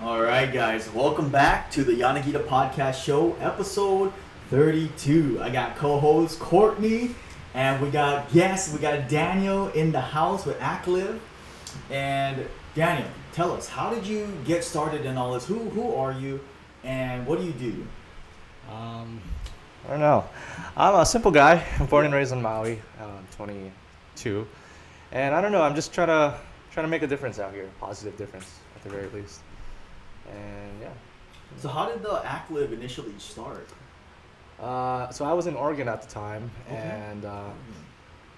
All right, guys, welcome back to the Yanagida Podcast show, episode 32. I got co-host Courtney, and we got guests. We got Daniel in the house with ACTLive. And Daniel, tell us, how did you get started in all this? Who are you, and what do you do? I don't know. I'm a simple guy. I'm born and raised in Maui, 22, and I don't know. I'm just trying to make a difference out here, positive difference at the very least. And yeah. So how did the ACTLive initially start? So I was in Oregon at the time, Okay. and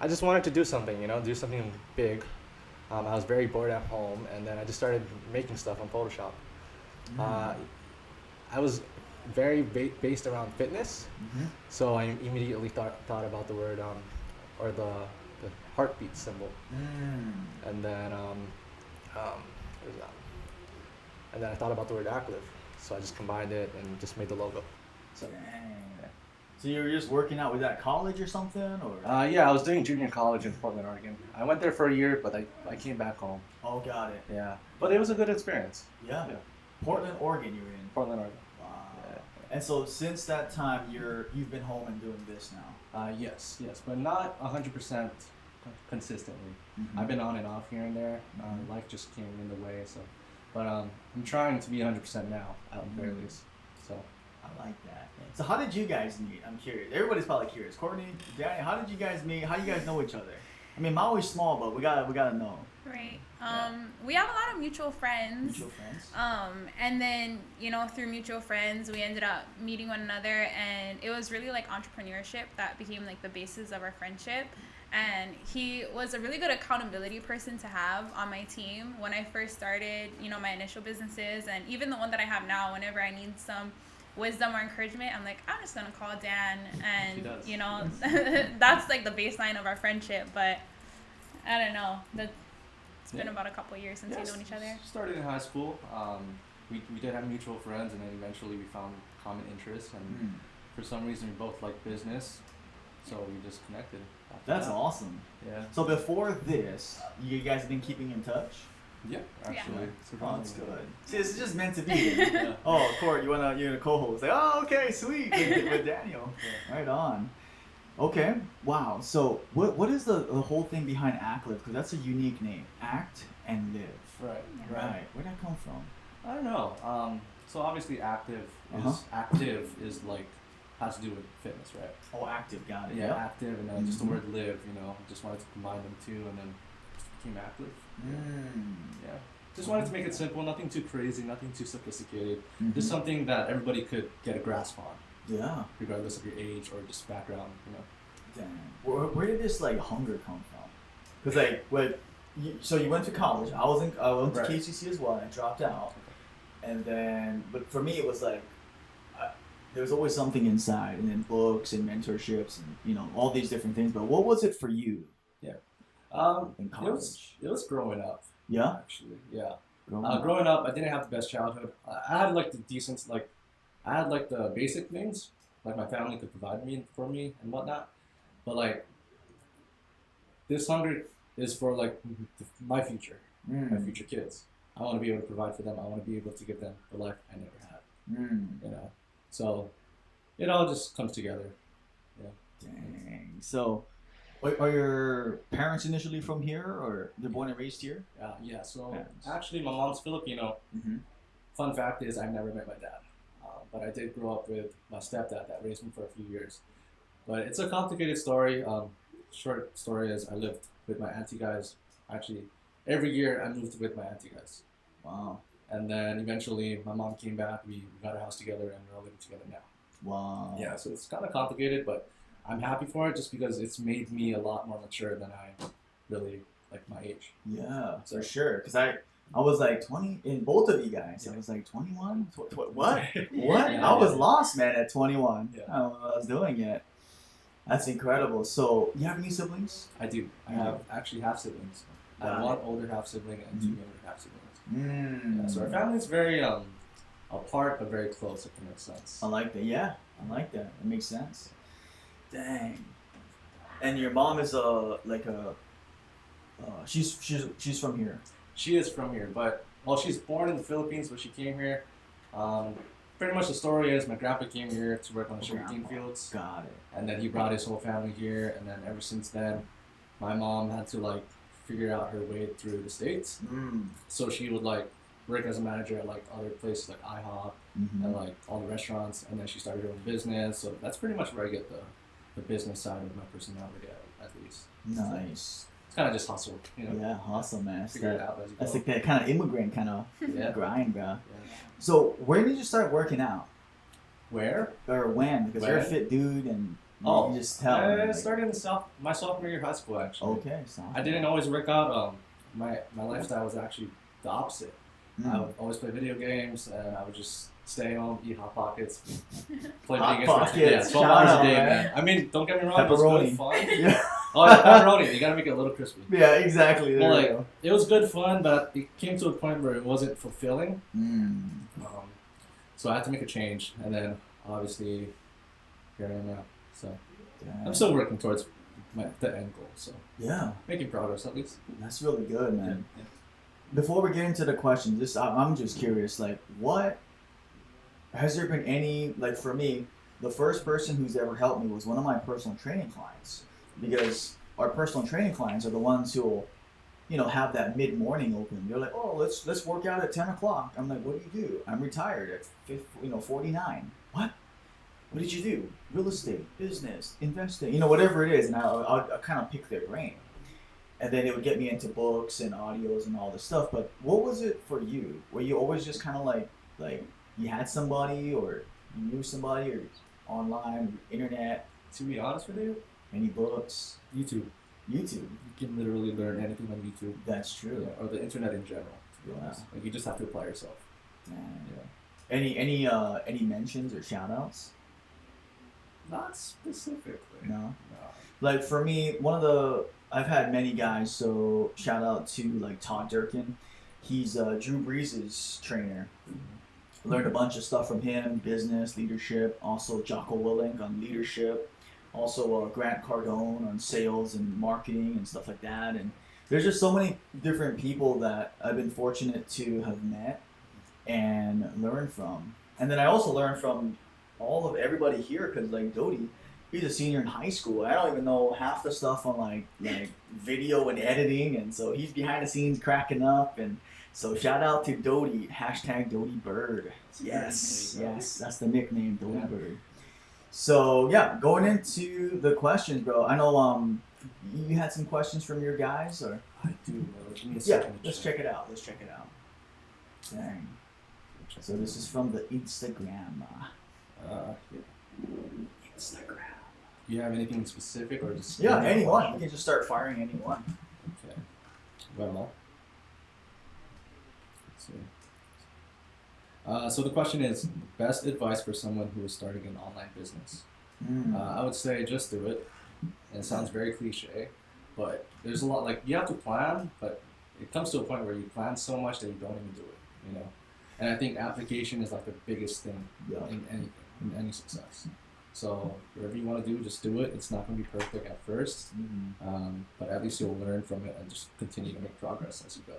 I just wanted to do something, do something big. I was very bored at home, and then I just started making stuff on Photoshop. I was very based around fitness, so I immediately thought about the word or the heartbeat symbol, and then what is that? And then I thought about the word ACTLive, so I just combined it and just made the logo. So. Dang. So you were just working out, was that college or something, or? Yeah, I was doing junior college in Portland, Oregon. I went there for a year, but I came back home. Oh, got it. Yeah, but it was a good experience. Yeah. Portland, Oregon, you were in. Portland, Oregon. Wow. Yeah. And so since that time, you've been home and doing this now. Yes, but not 100% consistently. I've been on and off here and there. Life just came in the way, so. But I'm trying to be 100% now, at the very least. So. I like that. So how did you guys meet? I'm curious. Everybody's probably curious. Courtney, Daniel, how did you guys meet? How do you guys know each other? I mean, Maui's small, but we gotta know. Right. We have a lot of mutual friends. Mutual friends. And then, through mutual friends, we ended up meeting one another, and it was really like entrepreneurship that became like the basis of our friendship. And he was a really good accountability person to have on my team when I first started, my initial businesses, and even the one that I have now. Whenever I need some wisdom or encouragement, I'm like, I'm just gonna call Dan, and that's like the baseline of our friendship. But I don't know, it's been about a couple of years since we've known each other. Started in high school. We did have mutual friends, and then eventually we found common interests, and for some reason we both like business, so we just connected. That's awesome. Yeah. So before this, you guys have been keeping in touch? Yeah, actually. Oh, that's good. See, this is just meant to be. Yeah. Oh, Court, you're gonna co-host. Like, oh, okay, sweet, with Daniel. Yeah. Right on. Okay. Wow. So, what is the whole thing behind ACTLive? Because that's a unique name. Act and live. Right. Where'd that come from? I don't know. So obviously, active is like has to do with fitness, right? Oh, active. Got it. Yeah, active, and then just the word live. Just wanted to combine them two, and then became ACTLive. Yeah. Just wanted to make it simple, nothing too crazy, nothing too sophisticated. Just something that everybody could get a grasp on. Yeah. Regardless of your age or just background, Damn. Where did this hunger come from? Because so you went to college. I went to KCC as well, and I dropped out. And then, but for me, it was there was always something inside, and then books and mentorships, and all these different things. But what was it for you? Yeah. In college. It was growing up. Yeah. Actually, yeah. Growing up, I didn't have the best childhood. I had I had the basic things, like my family could provide for me and whatnot. But this hunger is for my future, my future kids. I want to be able to provide for them. I want to be able to give them the life I never had. So it all just comes together. Yeah. Dang. So, are your parents initially from here, or they're born and raised here? Yeah. So actually, my mom's Filipino. Fun fact is, I've never met my dad, but I did grow up with my stepdad that raised me for a few years. But it's a complicated story. Short story is, I lived with my auntie guys. Actually, every year I moved with my auntie guys. Wow. And then eventually my mom came back, we got a house together, and we're all living together now. Wow. Yeah, so it's kind of complicated, but I'm happy for it just because it's made me a lot more mature than I really my age. Yeah, for sure. Because I was 20 in both of you guys. I was 21. What? What? I was lost, man, at 21. Yeah. I don't know what I was doing yet. That's incredible. So, you have any siblings? I do. I have actually half siblings. I have one older half sibling and 2 younger half siblings. Yeah, so our family is very apart but very close, if that makes sense. I like that. Yeah, I like that. It makes sense. Dang. And your mom is she's from here. She is from here, but well, she's born in the Philippines, but she came here. Pretty much the story is my grandpa came here to work on the sugarcane fields. Got it. And then he brought his whole family here, and then ever since then, my mom had to like figure out her way through the States. So she would like work as a manager at like other places like IHOP and like all the restaurants, and then she started her own business. So that's pretty much where I get the business side of my personality at least. Nice. So it's kind of just hustle, you know. Yeah, hustle, man. Figure it out as you go. That's like that kind of immigrant kind of grind, bro. Yeah. So where did you start working out? Where? Or when? Because you're a fit dude and you just tell. I started in my sophomore year of high school, actually. Okay, I didn't always work out. My lifestyle was actually the opposite. I would always play video games, and I would just stay home, eat Hot Pockets, play video games for 12 hours a day, man. I mean, don't get me wrong, Pepperoni. it was good fun. Yeah. Oh, yeah, pepperoni. You gotta make it a little crispy. Yeah, exactly. Well, like, it was good fun, but it came to a point where it wasn't fulfilling. So I had to make a change, and then obviously here I am now. So I'm still working towards the end goal. So making progress at least. That's really good, man. Yeah. Before we get into the questions, I'm just curious. Like, what has there been any, like, for me, the first person who's ever helped me was one of my personal training clients, because our personal training clients are the ones who will, you know, have that mid-morning open. They're like, oh, let's work out at 10 o'clock. I'm like, what do you do? I'm retired at 49. What did you do? Real estate, business, investing, whatever it is. And I'll kind of pick their brain. And then it would get me into books and audios and all this stuff. But what was it for you? Were you always just kind of like you had somebody, or you knew somebody, or online, internet? To be honest with you, any books? YouTube. You can literally learn anything on YouTube. That's true. Yeah, or the internet in general. To be honest, like you just have to apply yourself. Yeah. Any mentions or shout outs? Not specifically. No. Like for me, I've had many guys, so shout out to like Todd Durkin. He's Drew Brees' trainer. Learned a bunch of stuff from him, business, leadership. Also Jocko Willink on leadership. Also Grant Cardone on sales and marketing and stuff like that. And there's just so many different people that I've been fortunate to have met and learned from. And then I also learned from all of everybody here, because like Dodie, he's a senior in high school. I don't even know half the stuff on like video and editing, and so he's behind the scenes cracking up. And so shout out to Dodie, #DodieBird. Yes, that's the nickname, Dodie Bird. So yeah, going into the questions, bro. I know you had some questions from your guys, or I do. Give me a yeah, second. let's check it out. Dang. So this is from the Instagram. Instagram. Do you have anything specific, or just anyone? You can just start firing anyone. Okay. Got them all. Let's see. So the question is, best advice for someone who is starting an online business. I would say just do it. And it sounds very cliche, but there's a lot, like, you have to plan, but it comes to a point where you plan so much that you don't even do it, And I think application is like the biggest thing in any success. So whatever you want to do, just do it. It's not going to be perfect at first, but at least you'll learn from it and just continue to make progress as you go.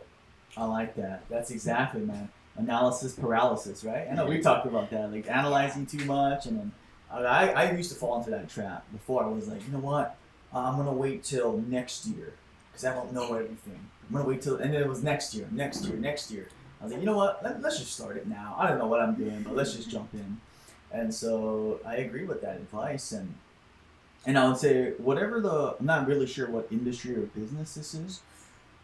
I like that. That's exactly, man. Analysis paralysis, right? I know we talked about that, like analyzing too much, and then I used to fall into that trap before. I was like, you know what? I'm gonna wait till next year because I don't know everything. I'm gonna wait till, and then it was next year. I was like, you know what? Let's just start it now. I don't know what I'm doing, but let's just jump in. And so I agree with that advice, and I would say I'm not really sure what industry or business this is,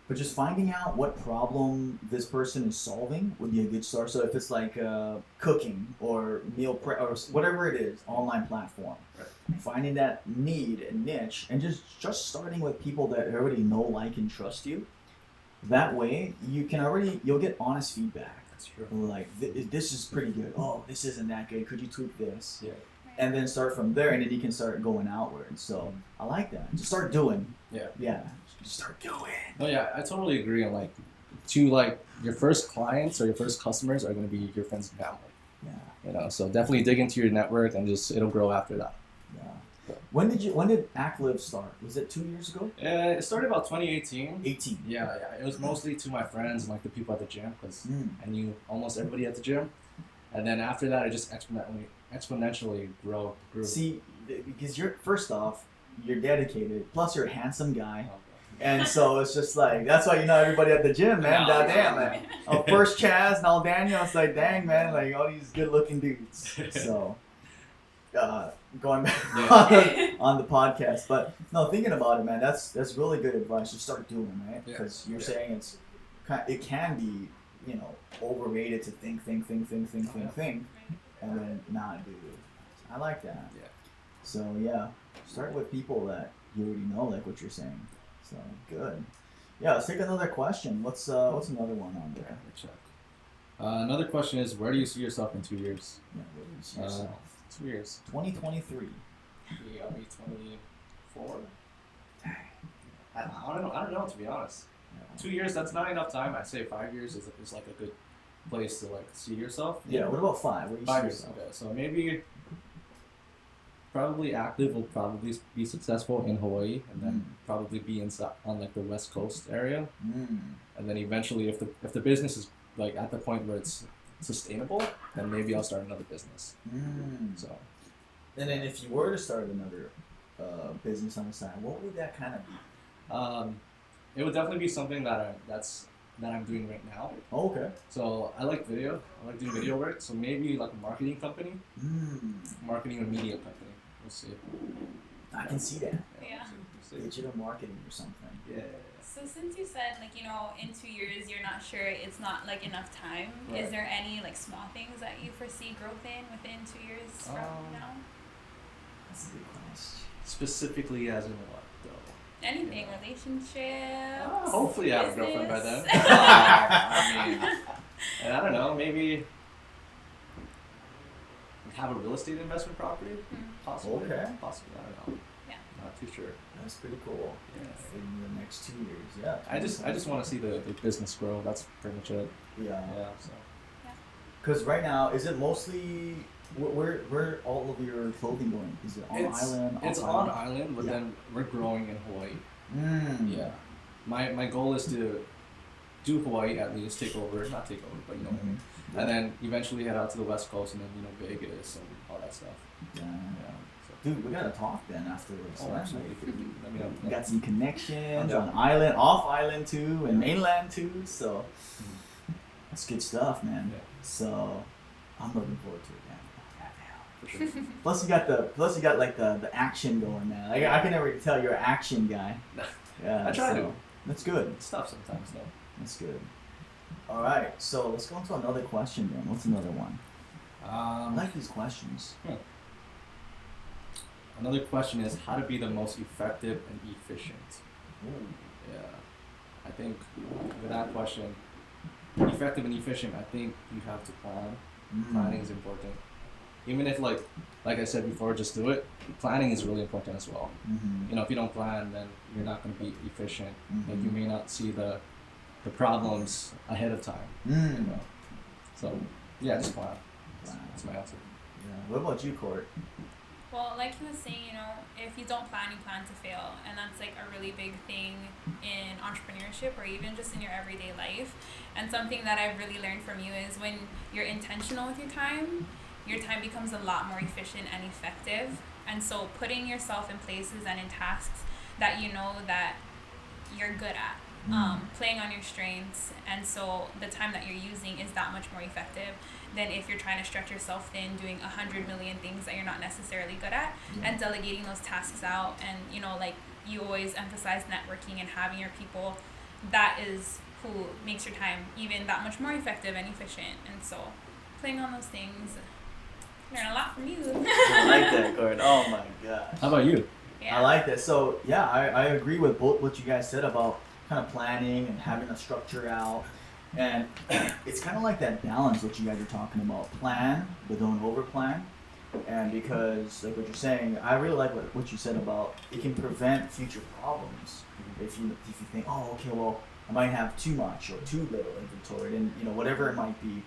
but just finding out what problem this person is solving would be a good start. So if it's like cooking or meal prep or whatever it is, online platform, finding that need and niche, and just starting with people that already know, like, and trust you. That way you'll get honest feedback. That's true. Like, this is pretty good. Oh, this isn't that good. Could you tweak this? Yeah. And then start from there, and then you can start going outward. So I like that. Just start doing. Yeah. Just start doing. No, yeah, I totally agree. On your first clients or your first customers are going to be your friends and family. Yeah. So definitely dig into your network, and it'll grow after that. Yeah. When did ACTLive start? Was it 2 years ago? It started about 2018. 18. Yeah. It was mostly to my friends and like the people at the gym because I knew almost everybody at the gym. And then after that, it just exponentially grew. See, because first off, you're dedicated. Plus, you're a handsome guy. And so it's just like, that's why you know everybody at the gym, man. Damn, man. First Chaz, now Daniel. It's like, dang, man, like all these good looking dudes. So, going back on the podcast. But no, thinking about it, man, that's really good advice to start doing, right? Because you're saying it can be, you know, overrated to think, and then not do it. I like that. Yeah. So, yeah, start with people that you already know, like what you're saying. So good. Yeah, let's take another question. What's another one on there? Let me check. Another question is, where do you see yourself in 2 years? Yeah, where do you see yourself? 2 years. 2023. Yeah, I'll be 24. I don't know, to be honest. Yeah. 2 years, that's not enough time. I'd say 5 years is like a good place to like see yourself. Yeah. What about 5? Where do you 5 see years. yourself? Okay, so maybe. Probably ACTLive will probably be successful in Hawaii, and then probably be on like the West Coast area, and then eventually, if the business is like at the point where it's sustainable, then maybe I'll start another business. So, and then if you were to start another business on the side, what would that kind of be? It would definitely be something that I'm doing right now. Oh, okay. So I like video. I like doing video work. So maybe like a marketing company, marketing and media company. We'll see. I can see that. Yeah. Digital marketing or something. Yeah. So since you said, like, you know, in 2 years you're not sure, it's not like enough time, right. Is there any like small things that you foresee growth in within 2 years from now? That's a good question. Specifically as in what though? Anything, relationships. Hopefully I have a girlfriend by then. I don't know, maybe have a real estate investment property? Possibly. Okay. Possibly, I don't know. Yeah. Not too sure. That's pretty cool. Yeah. In the next 2 years, yeah. I just want to see the business grow. That's pretty much it. Yeah. Yeah. So. Because right now, is it mostly where all of your clothing going? Is it on island? It's on island, but then we're growing in Hawaii. Yeah. My goal is to do Hawaii at least, not take over, but you know what I mean. And then eventually head out to the West Coast and then, you know, Vegas and all that stuff. Yeah. So. Dude, we gotta talk then afterwards. Oh, absolutely. We got some connections on island, off island too, and mainland too. So that's good stuff, man. Yeah. So I'm looking forward to it, man. For sure. Plus you got like the action going, man. Like I can never tell you're an action guy. Yeah. I try to. That's good. It's tough sometimes though. That's good. All right, so let's go on to another question then. What's another one? I like these questions. Another question is how to be the most effective and efficient. Ooh. Yeah. I think with that question, effective and efficient, I think you have to plan. Planning is important. Even if like I said before, just do it. Planning is really important as well. You know, if you don't plan, then you're not going to be efficient. Like you may not see the problems ahead of time. You know? So yeah, just plan. That's my answer. Yeah. What about you, Court? Well, like he was saying, you know, if you don't plan, you plan to fail. And that's like a really big thing in entrepreneurship or even just in your everyday life. And something that I've really learned from you is when you're intentional with your time becomes a lot more efficient and effective. And so putting yourself in places and in tasks that you know that you're good at, playing on your strengths, and so the time that you're using is that much more effective than if you're trying to stretch yourself thin doing 100 million things that you're not necessarily good at, and delegating those tasks out. And you know, like you always emphasize networking and having your people, that is who makes your time even that much more effective and efficient. And so playing on those things, learn a lot from you. I like that, Court. Oh my gosh. How about you? Yeah. I like that. So yeah, I agree with both what you guys said about kind of planning and having a structure out. And it's kind of like that balance what you guys are talking about. Plan, but don't over plan. And because like what you're saying, I really like what you said about it can prevent future problems. If you think, oh, okay, well, I might have too much or too little inventory, and you know, whatever it might be.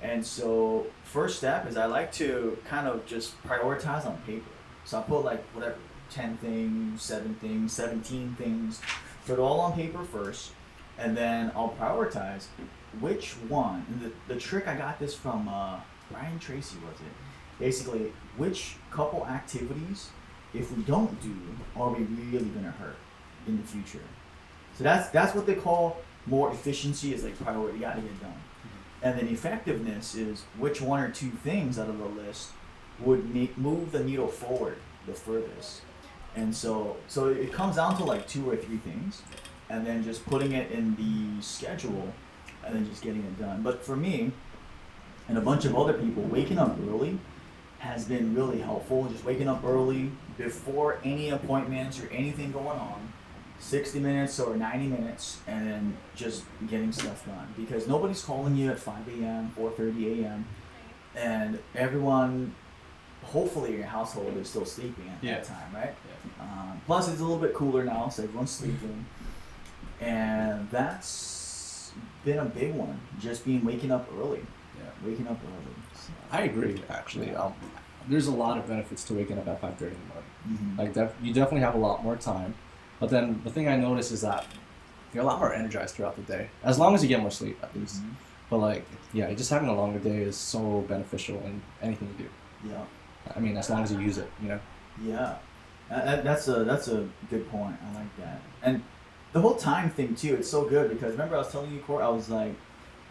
And so first step is I like to kind of just prioritize on paper. So I put like whatever, 10 things, 7 things, 17 things, put it all on paper first, and then I'll prioritize which one. And the trick, I got this from Brian Tracy, was it? Basically, which couple activities, if we don't do, are we really gonna hurt in the future? So that's what they call more efficiency, is like priority, gotta get done. And then effectiveness is which 1 or 2 things out of the list would move the needle forward the furthest. And so it comes down to like 2 or 3 things, and then just putting it in the schedule, and then just getting it done. But for me, and a bunch of other people, waking up early has been really helpful. Just waking up early before any appointments or anything going on, 60 minutes or 90 minutes, and then just getting stuff done. Because nobody's calling you at 5 a.m., 4:30 a.m., and everyone, hopefully your household is still sleeping at that time, right? Yeah. Plus it's a little bit cooler now, so everyone's sleeping. And that's been a big one, just waking up early. Yeah. Waking up early. So. I agree, actually. There's a lot of benefits to waking up at 5:30 in the morning. Mm-hmm. Like you definitely have a lot more time. But then the thing I notice is that you're a lot more energized throughout the day, as long as you get more sleep, at least. Mm-hmm. But like, yeah, just having a longer day is so beneficial in anything you do. Yeah. I mean, as long as you use it, you know. Yeah, that's a good point. I like that. And the whole time thing too, it's so good because remember I was telling you, Court, I was like,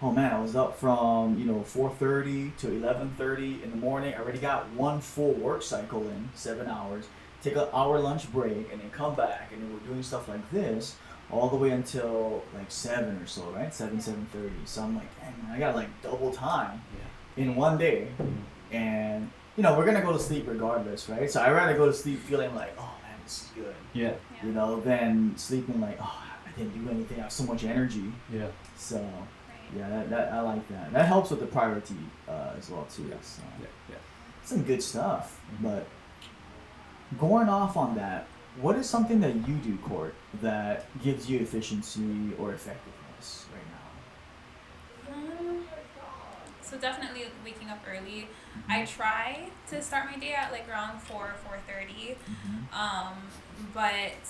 oh man, I was up from 4:30 to 11:30 in the morning. I already got 1 full work cycle in 7 hours. Take an hour lunch break and then come back, and then we're doing stuff like this all the way until like 7 or so, right? 7:30. So I'm like, dang man, I got like double time in one day, and we're gonna go to sleep regardless, right? So I'd rather go to sleep feeling like, oh man, this is good. Yeah. Than sleeping like, oh, I didn't do anything. I have so much energy. Yeah. So. Yeah, that I like that. That helps with the priority as well too. Yeah. So, some good stuff. Mm-hmm. But going off on that, what is something that you do, Court, that gives you efficiency or effectiveness right now? So definitely waking up early. Mm-hmm. I try to start my day at like around 4:30. Mm-hmm. But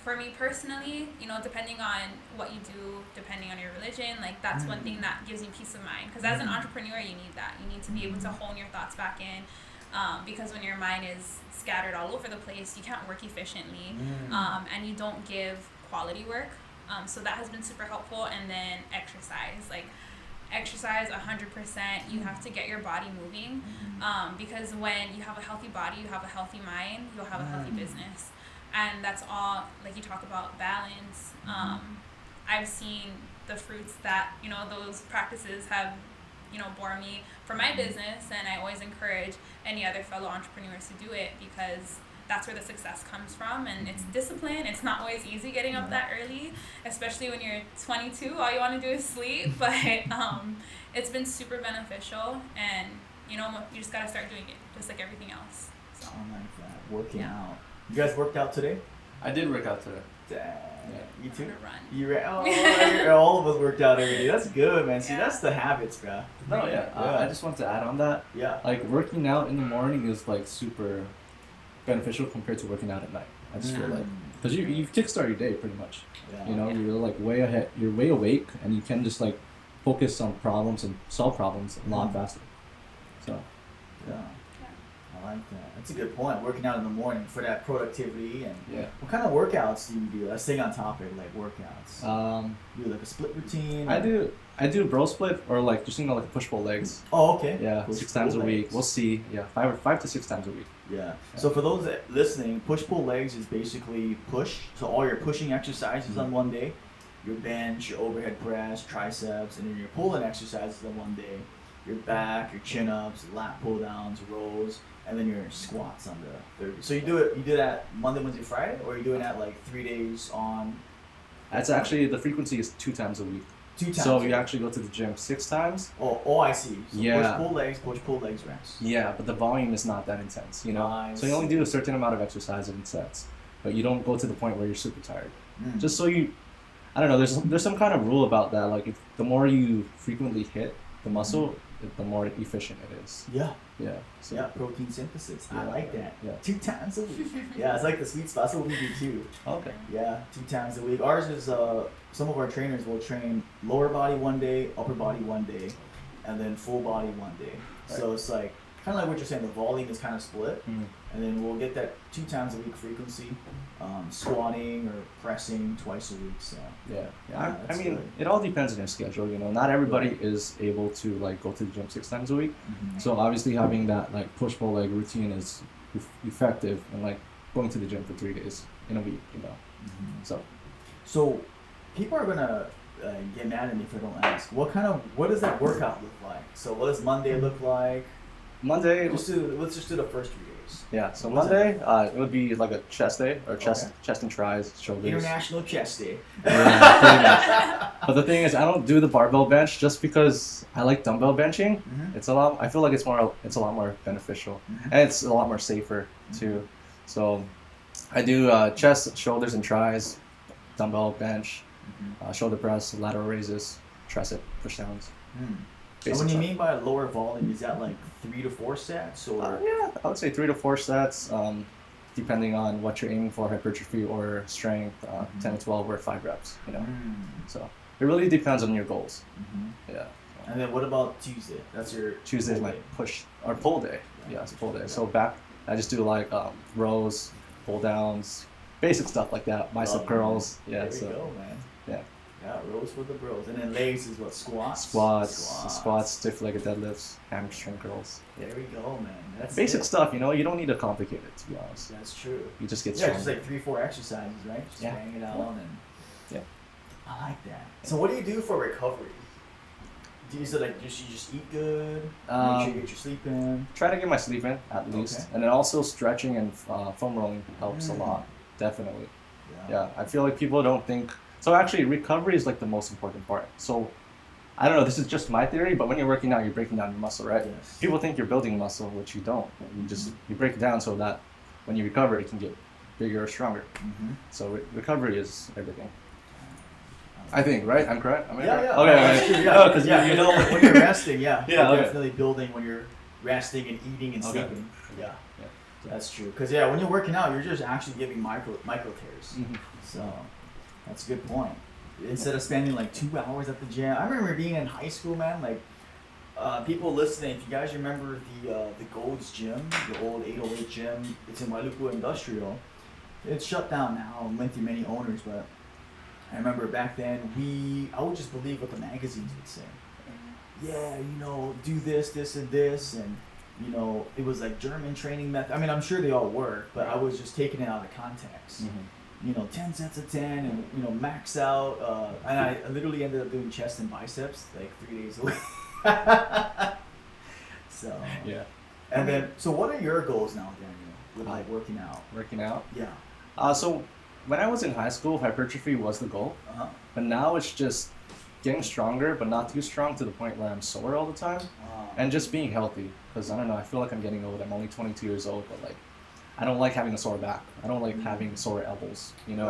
for me personally, depending on what you do, depending on your religion, like that's one thing that gives you peace of mind. Because as an entrepreneur, you need that. You need to be able to hone your thoughts back in. Because when your mind is scattered all over the place, you can't work efficiently, and you don't give quality work. So that has been super helpful. And then exercise, 100%. You have to get your body moving, because when you have a healthy body, you have a healthy mind, you'll have a healthy business. And that's all, like you talk about balance. I've seen the fruits that, those practices have, borne me for my business. And I always encourage any other fellow entrepreneurs to do it because that's where the success comes from. And it's discipline. It's not always easy getting up that early, especially when you're 22. All you want to do is sleep. But it's been super beneficial. And, you just got to start doing it just like everything else. So. I like that. Working out. You guys worked out today? I did work out today. Dang. Yeah. You too? Run. All of us worked out every day. That's good, man. See, that's the habits, bro. No, I just want to add on that. Yeah. Like, working out in the morning is, like, super beneficial compared to working out at night. I just feel like. Because you kickstart your day, pretty much. Yeah. You're, like, way ahead. You're way awake, and you can just, like, focus on problems and solve problems a lot faster. So, yeah. I like that. That's a good point. Working out in the morning for that productivity. And what kind of workouts do you do? Let's stay on topic, like workouts. You do like a split routine? I do bro split or like just like a push-pull legs. Oh, okay. Yeah, push, 6 times a week. We'll see. Yeah, 5 to 6 times a week. Yeah. So for those listening, push-pull legs is basically push. So all your pushing exercises on one day, your bench, your overhead press, triceps, and then your pulling exercises on one day, your back, your chin-ups, lat pull-downs, rows. And then your squats on the third. So you do that Monday, Wednesday, Friday, or are you doing that like 3 days on? That's actually, the frequency is 2 times a week. 2 times. So you actually go to the gym 6 times. Oh, I see. So yeah. Push pull legs, rest. Yeah, but the volume is not that intense, So you only do a certain amount of exercise in sets, but you don't go to the point where you're super tired. Just so I don't know. There's some kind of rule about that. Like, the more you frequently hit the muscle, the more efficient it is. Yeah. Yeah. So. Yeah, protein synthesis. Yeah, I like that. Yeah. 2 times a week. Yeah, it's like the sweet spot. That's what we do too. Okay. Yeah, 2 times a week. Ours is some of our trainers will train lower body one day, upper body one day, and then full body one day. Right. So it's like kind of like what you're saying. The volume is kind of split, and then we'll get that 2 times a week frequency, squatting or pressing twice a week. So yeah. I mean, good. It all depends on your schedule. You know, not everybody is able to like go to the gym 6 times a week. So obviously having that like push-pull leg routine is effective, and like going to the gym for 3 days in a week. You know, so people are gonna get mad at me if I don't ask. What does that workout look like? So what does Monday look like? Monday. Let's just do the first 3 days. Yeah. So Monday, it would be like a chest day or chest and tries, shoulders. International Chest Day. Yeah, pretty much. But the thing is, I don't do the barbell bench just because I like dumbbell benching. It's a lot. I feel like it's a lot more beneficial, and it's a lot more safer too. So I do chest, shoulders, and tries, dumbbell bench, shoulder press, lateral raises, tricep pushdowns. And when you mean by lower volume, is that like 3 to 4 sets or? Yeah, I would say 3 to 4 sets, depending on what you're aiming for, hypertrophy or strength, 10 to 12 or 5 reps. You know, so it really depends on your goals. Yeah. And then what about Tuesday? That's your Tuesday is my push or pull day. Yeah, it's pull day. So back, I just do like rows, pull downs, basic stuff like that, bicep curls. Yeah. There we go, man. Yeah. Yeah, rows for the bros. And then legs is what, squats? Squats, stiff-legged deadlifts, hamstring curls. There we go, man. That's basic stuff, you know, you don't need to complicate it, to be honest. That's true. You just get stronger. Just like 3-4 exercises, right? Just bang it out and... Yeah. I like that. So what do you do for recovery? Do you just eat good? Make sure you get your sleep in? Try to get my sleep in, at least. And then also stretching and foam rolling helps a lot, definitely. Yeah, I feel like people don't think... So actually, recovery is like the most important part. So, I don't know, this is just my theory, but when you're working out, you're breaking down your muscle, right? Yes. People think you're building muscle, which you don't. You break it down so that when you recover, it can get bigger or stronger. So recovery is everything. I think, right? I'm correct? Am I correct? Okay. Because you know when you're resting, you're definitely building when you're resting and eating and sleeping. Yeah. That's true. Because when you're working out, you're just actually giving micro tears. So that's a good point. Instead of spending like 2 hours at the gym. I remember being in high school, man. Like people listening, if you guys remember the Gold's Gym, the old 808 gym, it's in Wailuku Industrial. It's shut down now and went through many owners, but I remember back then I would just believe what the magazines would say. Yeah, you know, do this, this, and this, and you know, it was like German training method. I mean, I'm sure they all work, but I was just taking it out of context. You know, 10 sets of 10 and, you know, max out. And I literally ended up doing chest and biceps like 3 days a week. So, And then, so what are your goals now, Daniel, with like working out? Working out? Yeah. So when I was in high school, hypertrophy was the goal. But now it's just getting stronger, but not too strong to the point where I'm sore all the time. And just being healthy. Because I don't know, I feel like I'm getting old. I'm only 22 years old, but like, I don't like having a sore back. I don't like having sore elbows, you know?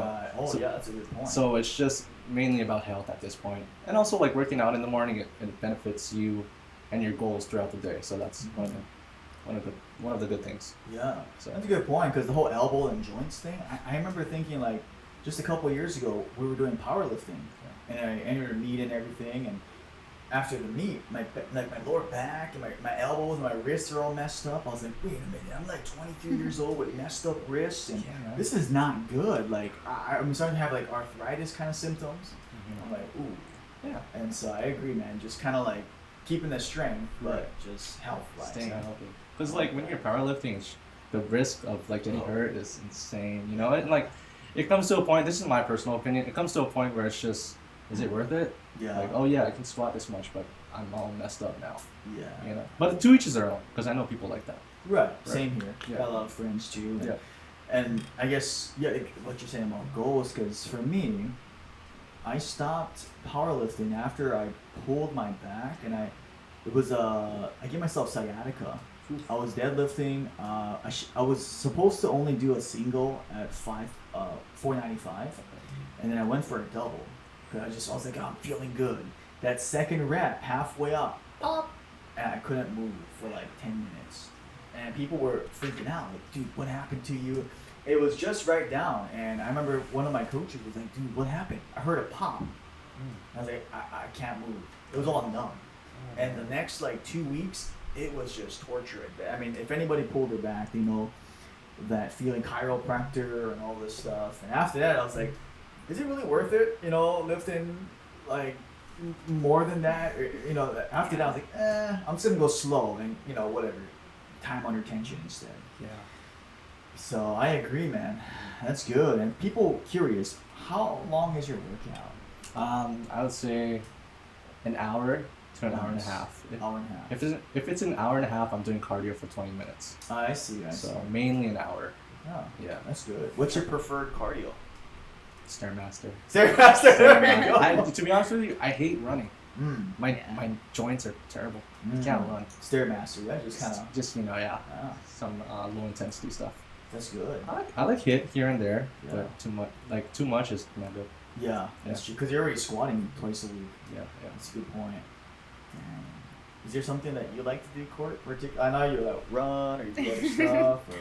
That's a good point. So it's just mainly about health at this point. And also like working out in the morning, it benefits you and your goals throughout the day. So that's one of the good things. Yeah, so that's a good point, because the whole elbow and joints thing, I remember thinking like, just a couple of years ago, we were doing powerlifting. And I entered a meet and everything, and after the meet, my lower back and my elbows and my wrists are all messed up. I was like, wait a minute, I'm like 23 years old with messed up wrists, and this is not good. Like, I'm starting to have like arthritis kind of symptoms. I'm like, ooh. Yeah. And so I agree, man. Just kind of like keeping the strength, but just health-wise. Staying healthy. Because like when you're powerlifting, the risk of like getting hurt is insane, you know? And like, it comes to a point, this is my personal opinion, it comes to a point where it's just, is it worth it? Yeah. Like, oh yeah, I can squat this much, but I'm all messed up now. Yeah. You know. But to each his own, because I know people like that. Right. Same here. Yeah. Got a lot of friends too. Yeah. And I guess what you're saying about goals, because for me, I stopped powerlifting after I pulled my back, and I gave myself sciatica. I was deadlifting. I was supposed to only do a single at 495, and then I went for a double. Cause I was like, oh, I'm feeling good. That second rep, halfway up, pop, and couldn't move for like 10 minutes. And people were freaking out, like, dude, what happened to you? It was just right down. And I remember one of my coaches was like, dude, what happened? I heard a pop. I was like, I can't move. It was all numb. And the next like 2 weeks, it was just torture. I mean, if anybody pulled their back, they know that feeling, chiropractor and all this stuff. And after that, I was like, is it really worth it? You know, lifting like more than that? Or, you know, after that, I was like, I'm just gonna go slow and, you know, whatever, time under tension instead. Yeah. So I agree, man. That's good. And people curious, how long is your workout? I would say an hour to an hour and a half. Hour and a half. If it's an hour and a half, I'm doing cardio for 20 minutes. I see. So mainly an hour. Oh, yeah, that's good. What's your preferred cardio? Stairmaster. Stairmaster. There you go. To be honest with you, I hate running. My joints are terrible. I can't run. Stairmaster, right? Just you know, some low intensity stuff. That's good. I like HIIT here and there, but too much is not good. Yeah, that's true. Because you're already squatting twice a week. Yeah. That's a good point. Is there something that you like to do, Court? I know you like run or you do other stuff. Or...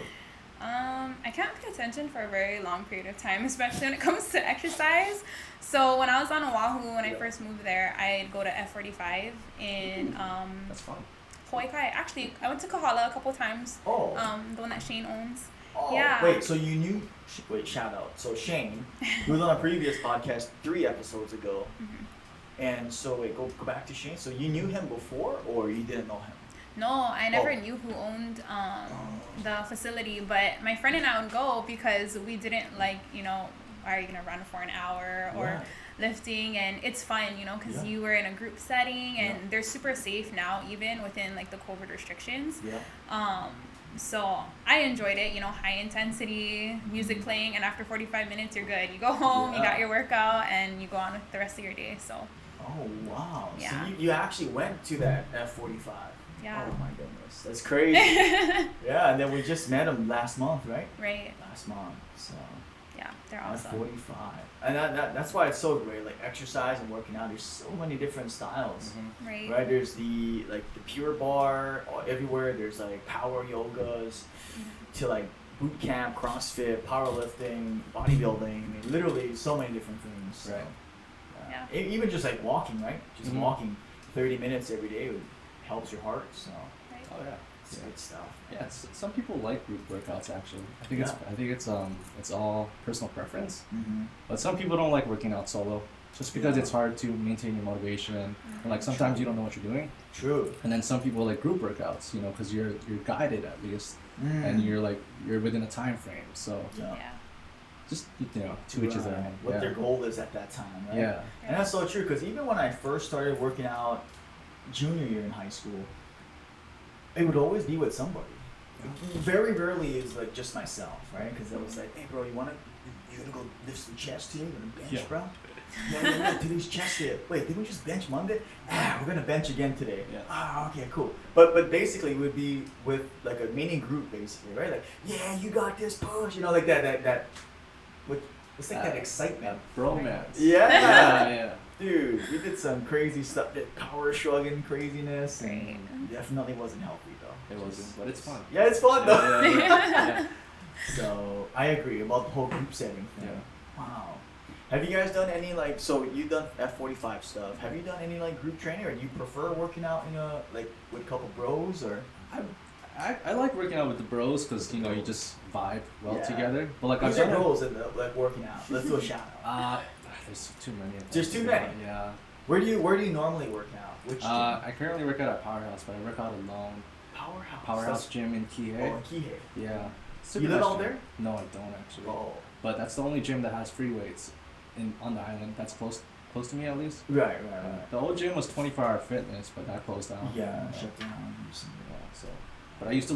I can't pay attention for a very long period of time, especially when it comes to exercise. So when I was on Oahu, when I first moved there, I'd go to F45 in that's fun. Hawaii Kai. Actually, I went to Kahala a couple times. Oh. The one that Shane owns. Oh, yeah. Wait, so you knew... Wait, shout out. So Shane, he was on a previous podcast 3 episodes ago. And so, wait, go back to Shane. So you knew him before, or you didn't know him? No, I never knew who owned the facility, but my friend and I would go because we didn't like, you know, are you going to run for an hour or lifting? And it's fun, you know, because you were in a group setting and they're super safe now, even within like the COVID restrictions. So I enjoyed it, you know, high intensity, music playing, and after 45 minutes, you're good. You go home, you got your workout, and you go on with the rest of your day, so. Oh, wow. Yeah. So you actually went to that F45. Yeah. Oh, my goodness. That's crazy. Yeah, and then we just met him last month, right? Right. Last month, so. Yeah, they're awesome. F45. And that's why it's so great, like exercise and working out. There's so many different styles. Right. Right? There's the pure bar everywhere. There's like power yogas to like boot camp, CrossFit, powerlifting, bodybuilding. I mean, literally so many different things. So, right. Even just like walking, right? Just walking 30 minutes every day helps your heart. So. Right. Oh yeah. It's good stuff. Yeah, some people like group workouts actually. I think it's all personal preference. But some people don't like working out solo, just because it's hard to maintain your motivation, and like sometimes you don't know what you're doing. True. And then some people like group workouts, you know, because you're guided at least, and you're within a time frame. So just you know, to each his own. What their goal is at that time, right? Yeah. And that's so true, because even when I first started working out junior year in high school, it would always be with somebody. Very rarely is like just myself, right? Because I was like, hey bro, you gonna go lift some chest today? You gonna bench, bro? Yeah, today's chest day. Wait, did we just bench Monday? We're gonna bench again today. Okay, cool. But basically it would be with like a mini group basically, right? Like, yeah, you got this, push, you know, like that it's like that excitement. Bromance. Yeah. Dude, we did some crazy stuff, did power shrugging craziness, and definitely wasn't healthy though. It wasn't, but it's fun. Yeah, it's fun though. Yeah. So I agree about the whole group setting thing. Yeah. Wow. Have you guys done any so you've done F45 stuff. Have you done any group training, or do you prefer working out with a couple bros, or? I like working out with the bros because you know you just vibe well together. But like I've done bros that like working out. Let's do a shout out. There's too many. There's too many. Yeah. Where do you normally work out? Which gym? I currently work out at Powerhouse, but I work out alone. Powerhouse gym in Kihei. Oh, in Kihei. Yeah. You live out there? No, I don't actually. Oh. But that's the only gym that has free weights on the island. That's close to me at least. Right. The old gym was 24-hour fitness, but that closed down. Yeah, shut down recently. So, but I used to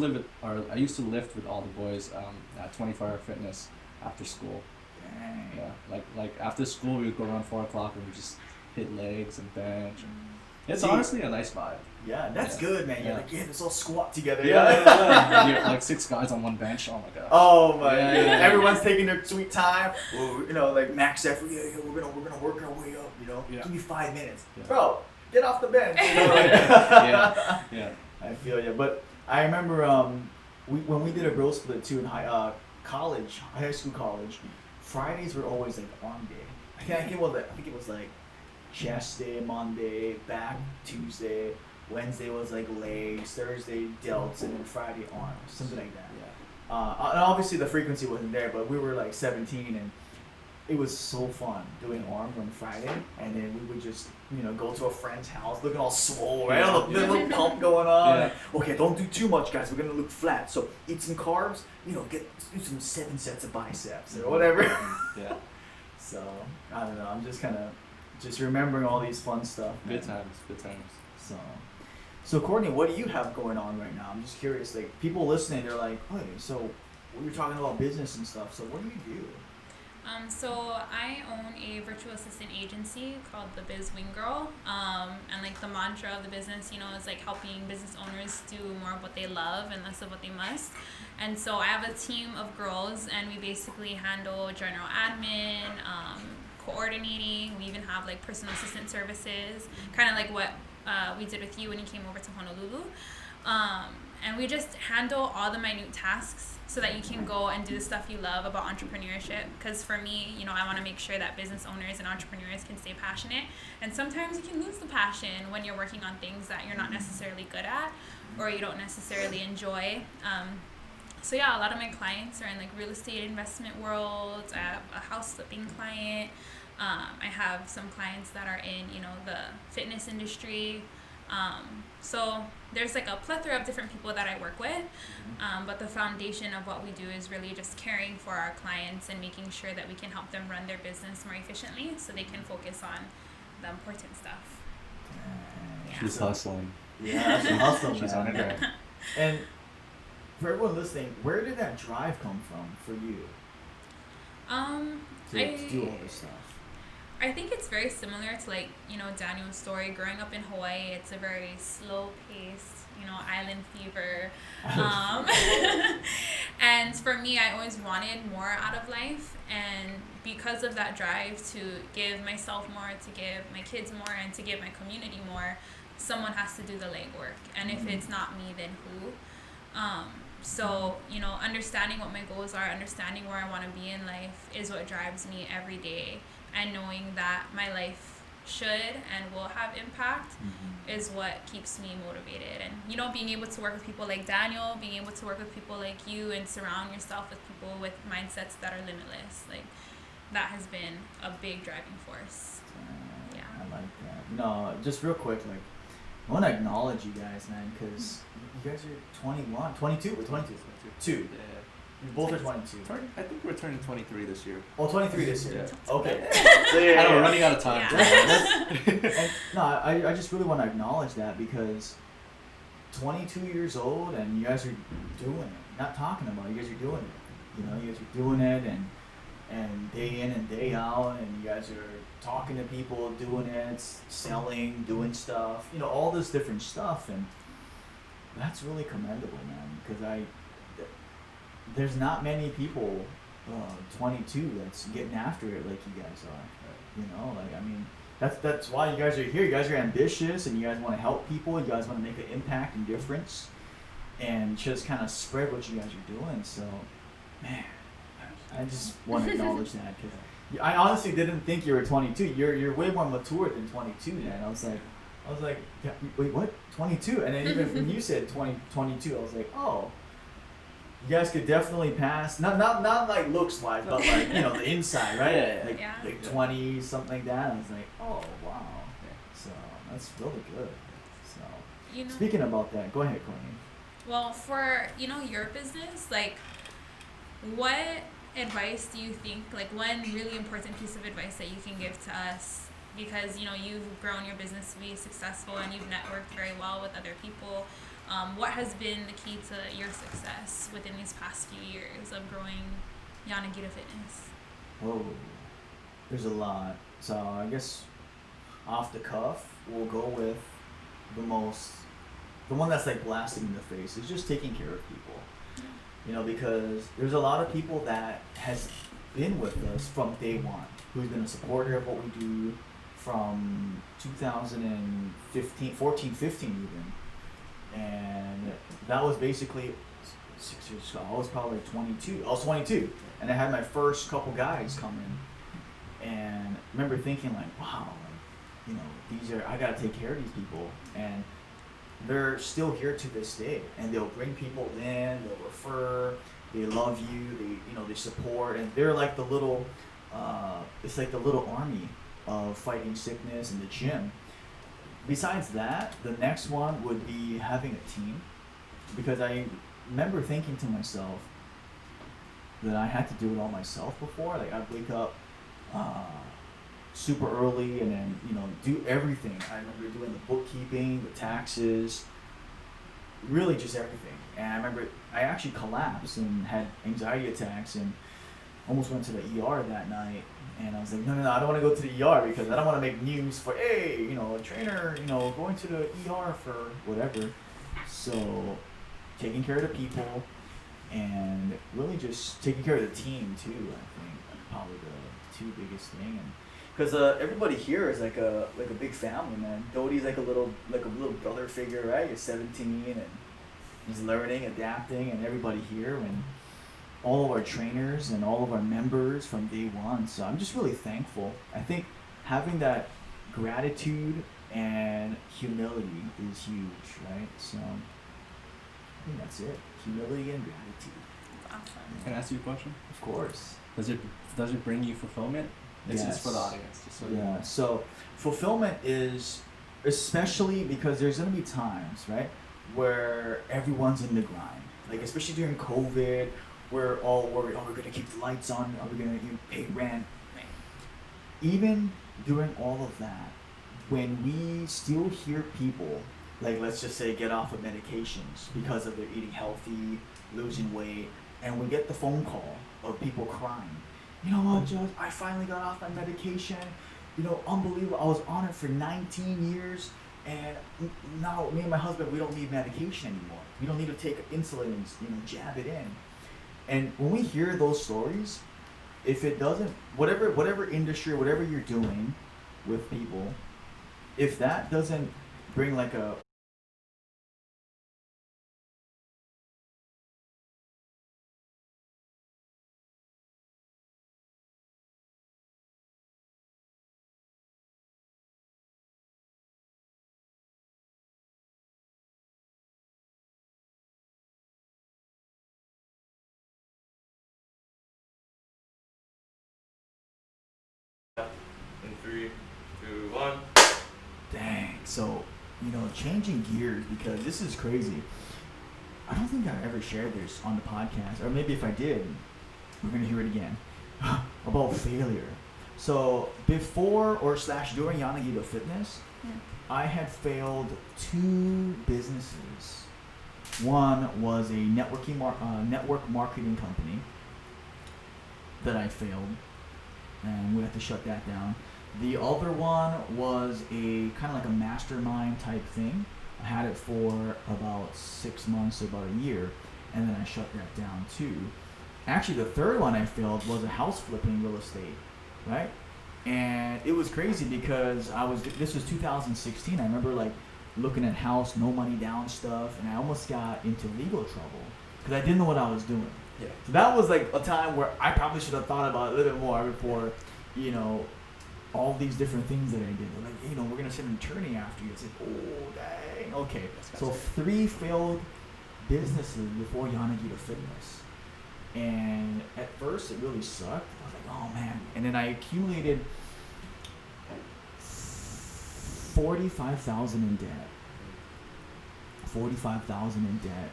lift with all the boys at 24-hour fitness after school. Dang. Yeah, like after school we would go around 4 o'clock and we just hit legs and bench. It's honestly a nice vibe. Yeah, that's good, man. You're like, let's all squat together. Yeah. You're like 6 guys on one bench. Oh my god. Oh my god. Everyone's taking their sweet time. You know, like max effort. Yeah, we're gonna work our way up. You know, give me 5 minutes, bro. Get off the bench. You know, yeah. I feel you. But I remember when we did a growth split too in high school college, Fridays were always like arm day. I think it was like chest day, Monday, back Tuesday, Wednesday was like legs, Thursday delts, and then Friday arms, something like that. Yeah. And obviously the frequency wasn't there, but we were like 17 and it was so fun doing arms on Friday, and then we would just, go to a friend's house looking all swole, right? The little pump going on. Yeah. Okay, don't do too much, guys. We're gonna look do so eat some carbs, do some 7 sets of biceps or whatever. Yeah. So, I don't know, I'm just kind of remembering all these fun stuff. Good times. So Courtney, what do you have going on right now? I'm just curious, like, people listening, they're like, hey, so we were talking about business and stuff, so what do you do? So I own a virtual assistant agency called the Biz Wing Girl, and like the mantra of the business, is like helping business owners do more of what they love and less of what they must. And so I have a team of girls, and we basically handle general admin, coordinating. We even have like personal assistant services, kind of like what we did with you when you came over to Honolulu. And we just handle all the minute tasks so that you can go and do the stuff you love about entrepreneurship. Because for me, I want to make sure that business owners and entrepreneurs can stay passionate. And sometimes you can lose the passion when you're working on things that you're not necessarily good at or you don't necessarily enjoy. So yeah, a lot of my clients are in like real estate investment world. I have a house flipping client. I have some clients that are in, the fitness industry. So there's like a plethora of different people that I work with, but the foundation of what we do is really just caring for our clients and making sure that we can help them run their business more efficiently so they can focus on the important stuff. Yeah. She's hustling. Yeah, she's hustling. She's on her. And for everyone listening, where did that drive come from for you? To do all this stuff. I think it's very similar to like, Daniel's story. Growing up in Hawaii, it's a very slow paced, island fever. And for me, I always wanted more out of life. And because of that drive to give myself more, to give my kids more, and to give my community more, someone has to do the legwork. And if it's not me, then who? So, understanding what my goals are, understanding where I want to be in life is what drives me every day. And knowing that my life should and will have impact is what keeps me motivated. And, being able to work with people like Daniel, being able to work with people like you and surround yourself with people with mindsets that are limitless, like that has been a big driving force. Yeah. I like that. No, just real quick, like, I want to acknowledge you guys, man, because you guys are 21, 22, or 22? 2. Yeah. You both are 22. I think we're turning 23 this year. Oh, 23 this year. Yeah. Okay. So I know, we're running out of time. Yeah. I just really want to acknowledge that because 22 years old and you guys are doing it. Not talking about it, you guys are doing it. You guys are doing it and day in and day out, and you guys are talking to people, doing it, selling, doing stuff, all this different stuff, and that's really commendable, man, because there's not many people 22 that's getting after it like you guys are. That's why you guys are here. You guys are ambitious and you guys want to help people. You guys want to make an impact and difference and just kind of spread what you guys are doing. So, man, I just want to acknowledge that because I honestly didn't think you were 22. You're way more mature than 22, man. I was like, yeah, wait, what? 22? And then even when you said 22, I was like, oh. You guys could definitely pass, not like looks wise, but like, the inside, right? Like 20, something like that. I was like, oh, wow. So that's really good. So speaking about that, go ahead, Courtney. Well, for, your business, like, what advice do you think, like one really important piece of advice that you can give to us? Because, you've grown your business to be successful and you've networked very well with other people. What has been the key to your success within these past few years of growing Yanagida Fitness? Whoa, there's a lot. So I guess off the cuff, we'll go with the one that's like blasting in the face is just taking care of people. Because there's a lot of people that has been with us from day one, who's been a supporter of what we do from 2015, 14, 15 even. And that was basically 6 years ago. I was probably 22. I was 22, and I had my first couple guys come in, and I remember thinking like, wow, like, you know, I gotta take care of these people, and they're still here to this day, and they'll bring people in, they'll refer, they love you, they support, and they're like the little, it's like the little army of fighting sickness in the gym. Besides that, the next one would be having a team, because I remember thinking to myself that I had to do it all myself before. Like I'd wake up super early and then, you know, do everything. I remember doing the bookkeeping, the taxes, really just everything. And I remember I actually collapsed and had anxiety attacks and almost went to the ER that night. And I was like, no, I don't want to go to the ER because I don't want to make news for, hey, you know, a trainer, you know, going to the ER for whatever. So taking care of the people and really just taking care of the team too, I think probably the two biggest thing. And because everybody here is like a big family, man. Doty's like a little brother figure, right? He's 17 and he's learning, adapting, and everybody here and all of our trainers and all of our members from day one. So I'm just really thankful. I think having that gratitude and humility is huge, right? So I think that's it. Humility and gratitude. Awesome. Can I ask you a question? Of course. Does it bring you fulfillment? It's Yes. for the audience. Just so Yeah. So fulfillment is, especially because there's gonna be times, right, where everyone's in the grind. Like especially during COVID, we're all worried. Oh, we're gonna keep the lights on. Are we gonna pay rent? Right. Even during all of that, when we still hear people, like let's just say get off of medications because of their eating healthy, losing weight, and we get the phone call of people crying. You know what, Judge? I finally got off my medication. You know, unbelievable. I was on it for 19 years, and now me and my husband, we don't need medication anymore. We don't need to take insulin and, you know, jab it in. And when we hear those stories, if it doesn't, whatever industry, whatever you're doing with people, if that doesn't bring like a In 3, 2, 1. dang. So, you know, changing gears because this is crazy. I don't think I ever shared this on the podcast, or maybe if I did, we're gonna hear it again about failure. So before or / during Yanagida Fitness, I had failed 2 businesses. One was a network marketing company that I failed, and we had to shut that down. The other one was a kind of like a mastermind type thing. I had it for about 6 months, about a year, and then I shut that down too. Actually, the third one I failed was a house flipping real estate, right? And it was crazy because this was 2016. I remember like looking at house, no money down stuff, and I almost got into legal trouble because I didn't know what I was doing. Yeah. So that was like a time where I probably should have thought about it a little bit more before, you know, all these different things that I did. They're like, you know, we're gonna send an attorney after you. It's like, oh dang, okay. So 3 failed businesses before Yanagida Fitness, and at first it really sucked. I was like, oh man, and then I accumulated 45,000 in debt. 45,000 in debt.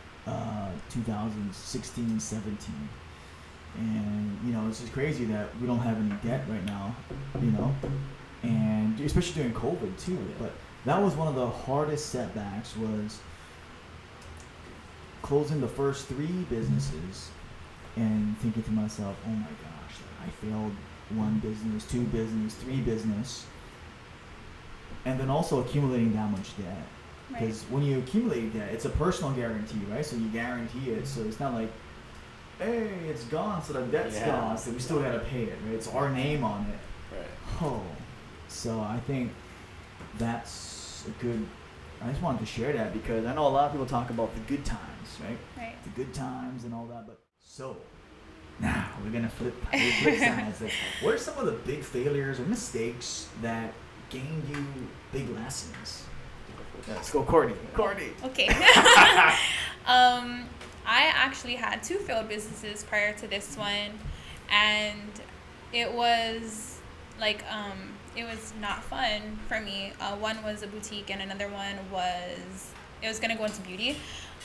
2016, 17. And, you know, it's just crazy that we don't have any debt right now, you know, and especially during COVID too. But that was one of the hardest setbacks, was closing the first 3 businesses and thinking to myself, oh my gosh, I failed 1 business, 2 business, 3 business, and then also accumulating that much debt. Because when you accumulate debt, it's a personal guarantee, right? So you guarantee it, so it's not like, hey, it's gone, so the debt's gone, so we still gotta pay it, right? It's our name on it. Right. Oh, so I think that's a good I just wanted to share that because I know a lot of people talk about the good times, right? Right. The good times and all that. But so now we're gonna flip sides. Like, what are some of the big failures or mistakes that gained you big lessons? Let's go, Courtney. Okay. I actually had 2 failed businesses prior to this one, and it was like it was not fun for me. One was a boutique, and another one was gonna go into beauty.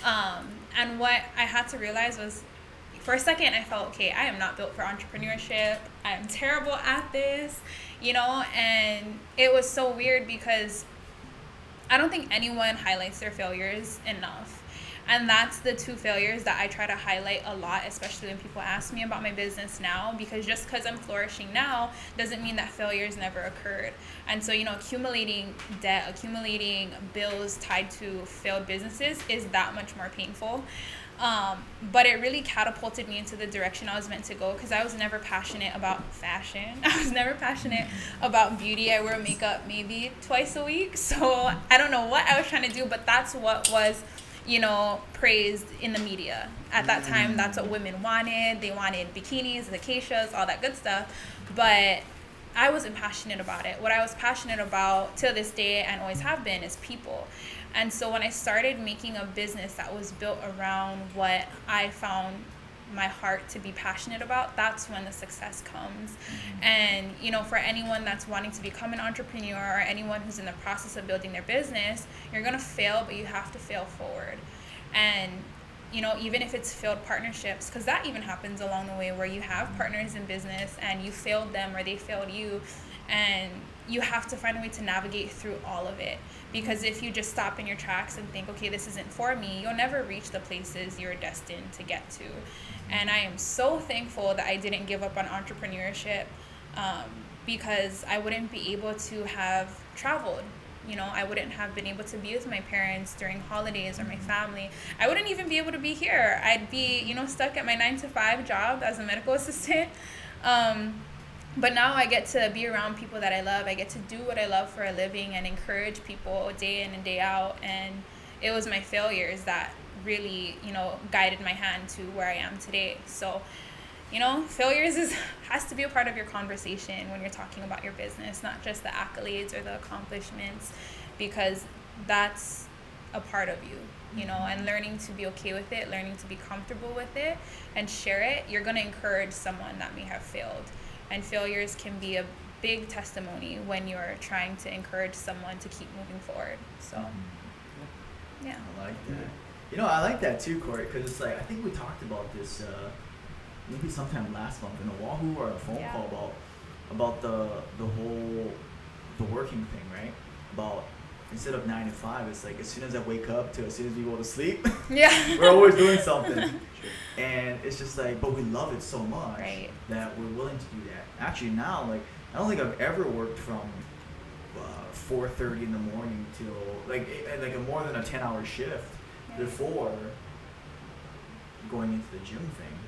And what I had to realize was, for a second, I felt, okay, I am not built for entrepreneurship. I am terrible at this, and it was so weird because I don't think anyone highlights their failures enough. And that's the 2 failures that I try to highlight a lot, especially when people ask me about my business now, because just because I'm flourishing now doesn't mean that failures never occurred. And so, accumulating debt, accumulating bills tied to failed businesses is that much more painful. But it really catapulted me into the direction I was meant to go, because I was never passionate about fashion. I was never passionate about beauty. I wear makeup maybe twice a week. So I don't know what I was trying to do, but that's what was praised in the media. At that time, that's what women wanted. They wanted bikinis, acacias, all that good stuff. But I wasn't passionate about it. What I was passionate about till this day and always have been is people. And so when I started making a business that was built around what I found my heart to be passionate about, that's when the success comes. And for anyone that's wanting to become an entrepreneur, or anyone who's in the process of building their business, you're gonna fail, but you have to fail forward. And even if it's failed partnerships, because that even happens along the way, where you have partners in business and you failed them or they failed you, and you have to find a way to navigate through all of it. Because if you just stop in your tracks and think, okay, this isn't for me, you'll never reach the places you're destined to get to. And I am so thankful that I didn't give up on entrepreneurship, because I wouldn't be able to have traveled. I wouldn't have been able to be with my parents during holidays or my family. I wouldn't even be able to be here. I'd be, stuck at my 9-to-5 job as a medical assistant. But now I get to be around people that I love. I get to do what I love for a living and encourage people day in and day out. And it was my failures that really, guided my hand to where I am today. So, failures has to be a part of your conversation when you're talking about your business, not just the accolades or the accomplishments, because that's a part of you, and learning to be okay with it, learning to be comfortable with it and share it. You're going to encourage someone that may have failed. And failures can be a big testimony when you're trying to encourage someone to keep moving forward. So, yeah. I like that. I like that too, Corey, because it's like, I think we talked about this maybe sometime last month in Oahu or a phone call about the whole working thing, right? About instead of 9 to 5, it's like as soon as I wake up to as soon as we go to sleep, we're always doing something. And it's just like, but we love it so much that we're willing to do that. Actually now, like, I don't think I've ever worked from 4:30 in the morning till like a more than a 10-hour shift before going into the gym thing.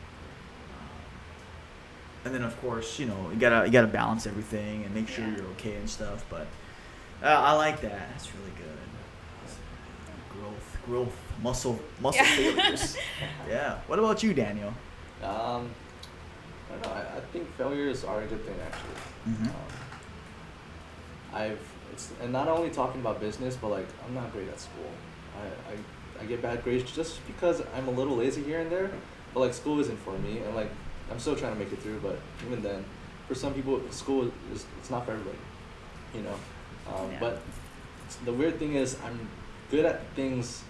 And then of course, you gotta balance everything and make sure you're okay and stuff. But I like that. That's really good. Growth, muscle failures. Yeah. What about you, Daniel? I don't know. I think failures are a good thing, actually. And not only talking about business, but like I'm not great at school. I get bad grades just because I'm a little lazy here and there. But like school isn't for me, and like I'm still trying to make it through. But even then, for some people, school it's not for everybody, But the weird thing is, I'm good at things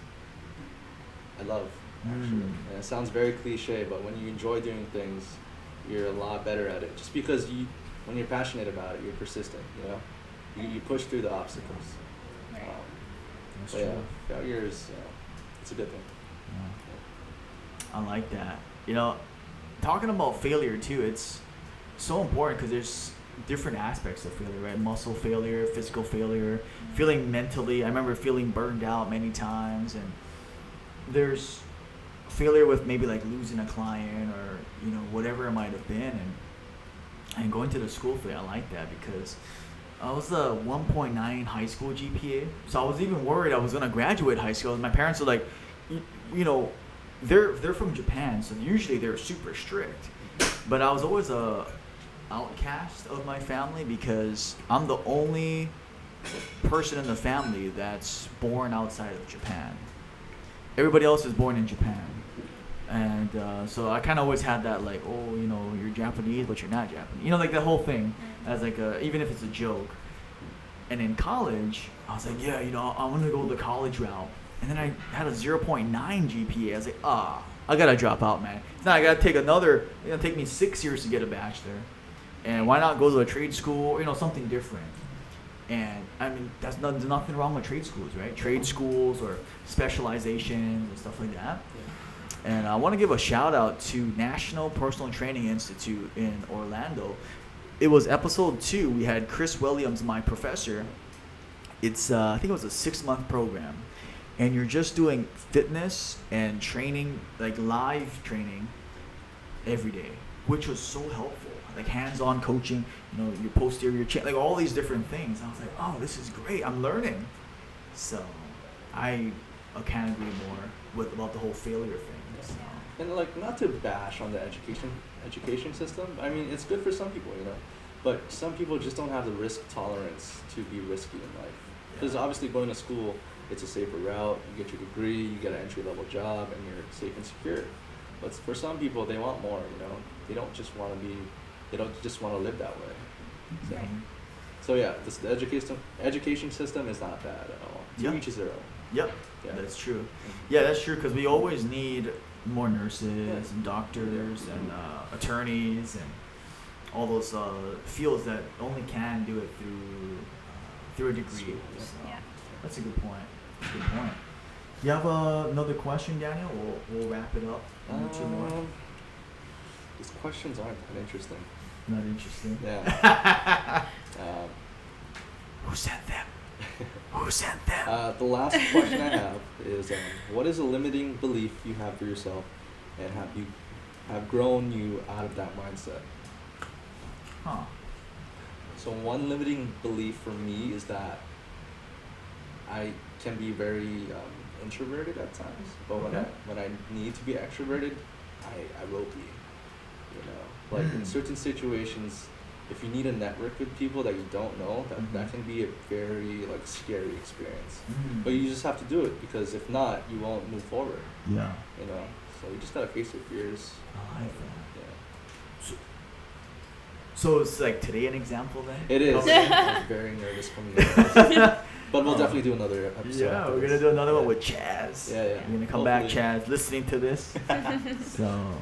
I love. Actually, and it sounds very cliche, but when you enjoy doing things, you're a lot better at it. Just because when you're passionate about it, you're persistent. You push through the obstacles. Failures, it's a good thing. I like that. Talking about failure too, it's so important because there's different aspects of failure, right? Muscle failure, physical failure, feeling mentally. I remember feeling burned out many times, and there's failure with maybe like losing a client or whatever it might have been, and going to the school fair. I like that because I was a 1.9 high school GPA, so I was even worried I was gonna graduate high school. My parents were like, you know, they're from Japan, so usually they're super strict. But I was always a outcast of my family because I'm the only person in the family that's born outside of Japan. Everybody else is born in Japan. And so I kind of always had that, like, oh, you know, you're Japanese, but you're not Japanese. You know, like that whole thing, as like even if it's a joke. And in college, I was like, yeah, you know, I want to go the college route. And then I had a 0.9 GPA. I was like, I got to drop out, man. Now I got to take it's going to take me 6 years to get a bachelor. And why not go to a trade school, you know, something different. And, I mean, there's nothing wrong with trade schools, right? Trade schools or specializations and stuff like that. And I want to give a shout out to National Personal Training Institute in Orlando. It was episode 2. We had Chris Williams, my professor. It's I think it was a 6-month program, and you're just doing fitness and training, like live training, every day, which was so helpful. Like hands-on coaching, you know, your posterior chain, like all these different things. I was like, oh, this is great. I'm learning. So I can't agree more about the whole failure thing. So. And like, not to bash on the education system. I mean, it's good for some people, you know, but some people just don't have the risk tolerance to be risky in life. Because obviously going to school, it's a safer route. You get your degree, you get an entry-level job, and you're safe and secure. But for some people, they want more, you know. They don't just want to live that way. So yeah, the education system is not bad at all. To each his own. Yep, yeah. That's true. Yeah, that's true, because we always need more nurses and doctors and attorneys and all those fields that only can do it through a degree. So that's a good point. You have another question, Daniel? We'll wrap it up. 2 more. These questions aren't that interesting. Not interesting? Yeah. Who sent them? Who sent them? The last question I have is, what is a limiting belief you have for yourself, and have grown you out of that mindset? Huh. So one limiting belief for me is that I can be very introverted at times, but when I need to be extroverted, I will be. You know, like in certain situations, if you need a network with people that you don't know, that can be a very like scary experience. But you just have to do it, because if not, you won't move forward. Yeah. You know, so you just gotta face your fears. I like that. Yeah. So it's like today an example then? It is. I was very nervous coming in. But we'll definitely do another episode. Yeah, we're gonna do another one with Chaz. Yeah. You're gonna come back, Chaz, listening to this. So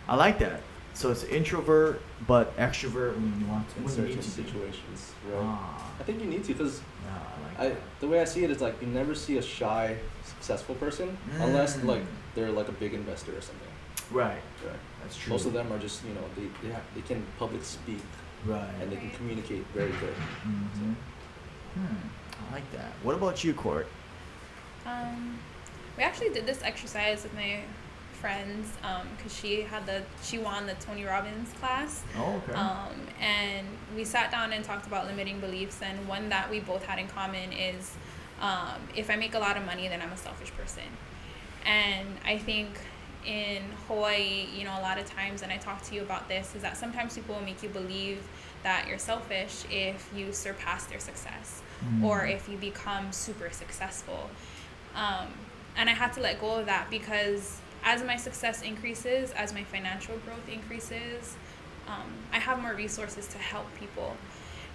I like that. So it's introvert but extrovert when you want to. In certain situations, right? I think you need to, because I like the way I see it is like you never see a shy, successful person unless like they're like a big investor or something. Right. That's true. Most of them are just, you know, they can public speak. Right. And they can communicate very good. I like that. What about you, Court? We actually did this exercise with my friends because she won the Tony Robbins class. Oh, okay. And we sat down and talked about limiting beliefs, and one that we both had in common is if I make a lot of money, then I'm a selfish person. And I think in Hawaii, you know, a lot of times, and I talk to you about this, is that sometimes people will make you believe that you're selfish if you surpass their success or if you become super successful. And I had to let go of that, because as my success increases, as my financial growth increases, I have more resources to help people.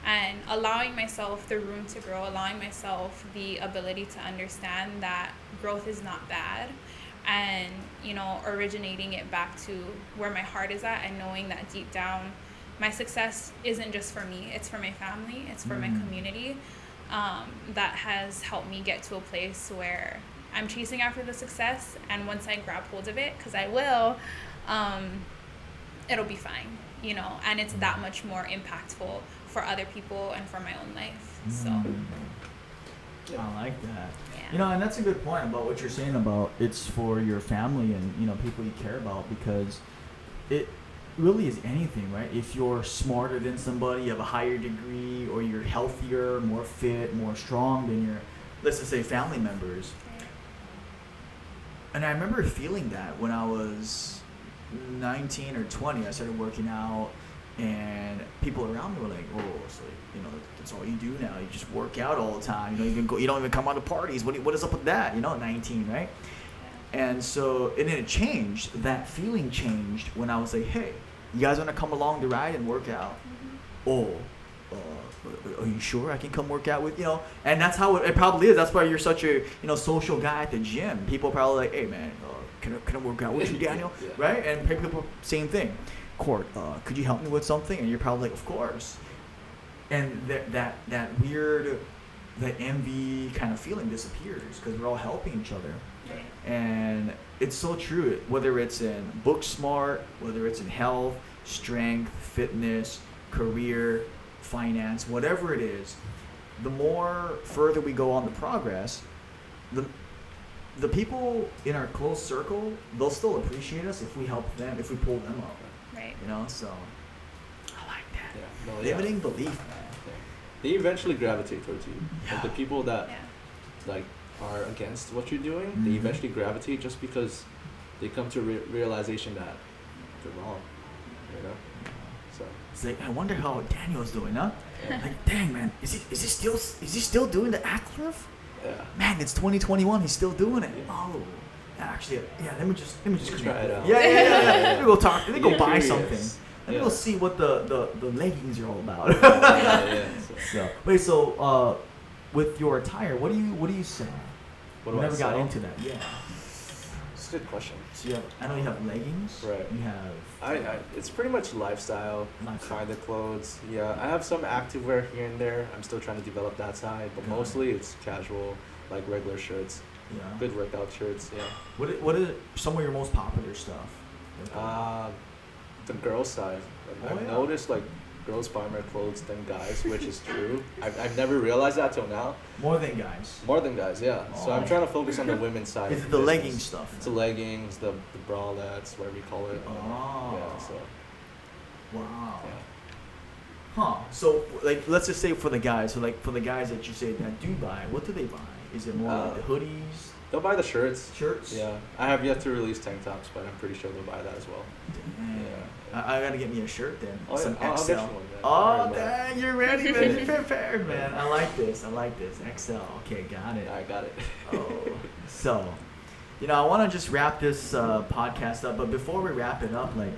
And allowing myself the room to grow, allowing myself the ability to understand that growth is not bad, and, you know, originating it back to where my heart is at, and knowing that deep down my success isn't just for me, it's for my family, it's for my community. That has helped me get to a place where I'm chasing after the success, and once I grab hold of it, because I will, it'll be fine, you know, and it's that much more impactful for other people and for my own life. So I like that. Yeah. You know, and that's a good point about what you're saying about it's for your family and, you know, people you care about, because really is anything, right? If you're smarter than somebody, you have a higher degree, or you're healthier, more fit, more strong than your, let's just say, family members. And I remember feeling that when I was 19 or 20. I started working out, and people around me were like, "Oh, so that's all you do now? You just work out all the time. You don't even come out to parties. What is up with that? 19, right?" And so, and then it changed. That feeling changed when I was like, "Hey, you guys want to come along the ride and work out?" Oh, are you sure I can come work out with you? And that's how it probably is. That's why you're such a social guy at the gym. People probably like, "Hey man, can I work out with you, Daniel?" Yeah. Right? And people same thing. Court, could you help me with something? And you're probably like, "Of course." And that weird, that envy kind of feeling disappears because we're all helping each other. Right. And it's so true. Whether it's in book smart, whether it's in health, strength, fitness, career, finance, whatever it is, the more further we go on the progress, the people in our close circle, they'll still appreciate us if we help them, if we pull them up. Right. So I like that. Yeah. No, Limiting belief, man. They eventually gravitate towards you. Yeah. Like the people that Yeah. like are against what you're doing, Mhm. they eventually gravitate just because they come to realization that they're wrong. So It's like, I wonder how Daniel's doing, huh? yeah. Like, dang man, is he still doing the ACTLive? Yeah. Man, it's 2021. He's still doing it. Yeah. Oh, actually, yeah. Let me just Try it out. Yeah. Let me go talk. Let me go You're buy curious. something. Let me go see what the leggings are all about. Yeah. So wait, so with your attire, what do you sell? What We do I never got sell? into that. Yeah. It's a good question. So I know you have leggings. Right. You have. I it's pretty much lifestyle kind of clothes. Yeah, I have some activewear here and there. I'm still trying to develop that side, but Got it. mostly it's casual, like regular shirts, Yeah. good workout shirts. Yeah. What is some of your most popular stuff? The girls side. Oh, I've yeah. noticed like girls buy more clothes than guys, which is true. I've never realized that till now. More than guys. More than guys, yeah. So I'm Oh. trying to focus on the women's side. Is of it the business. legging stuff? It's the leggings, the bralettes, whatever you call it. Oh. Yeah. So. Wow. Yeah. Huh. So, like, let's just say for the guys. So, like, for the guys that you say that do buy, what do they buy? Is it more like the hoodies, They'll buy the shirts. shirts? Yeah, I have yet to release tank tops, but I'm pretty sure they'll buy that as well. Dang. Yeah. I gotta get me a shirt then. Oh, yeah. Some I'll XL. get you one, man. Oh, Alright, dang, you're ready, man. You're prepared, man. I like this. XL. Okay, got it. I got it. Oh, so, I want to just wrap this podcast up. But before we wrap it up, like,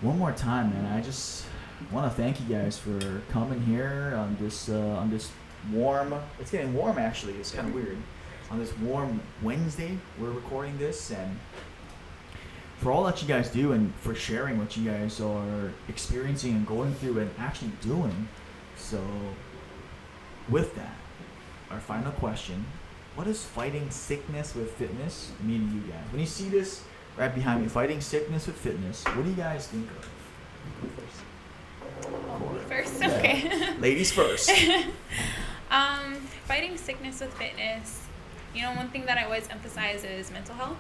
one more time, man, I just want to thank you guys for coming here on this warm. It's getting warm, actually. It's kind of weird. On this warm Wednesday, we're recording this, and for all that you guys do, and for sharing what you guys are experiencing and going through and actually doing. So, with that, our final question: what does fighting sickness with fitness mean to you guys? When you see this right behind me, fighting sickness with fitness, what do you guys think of? First, okay. Ladies first. Fighting sickness with fitness. One thing that I always emphasize is mental health.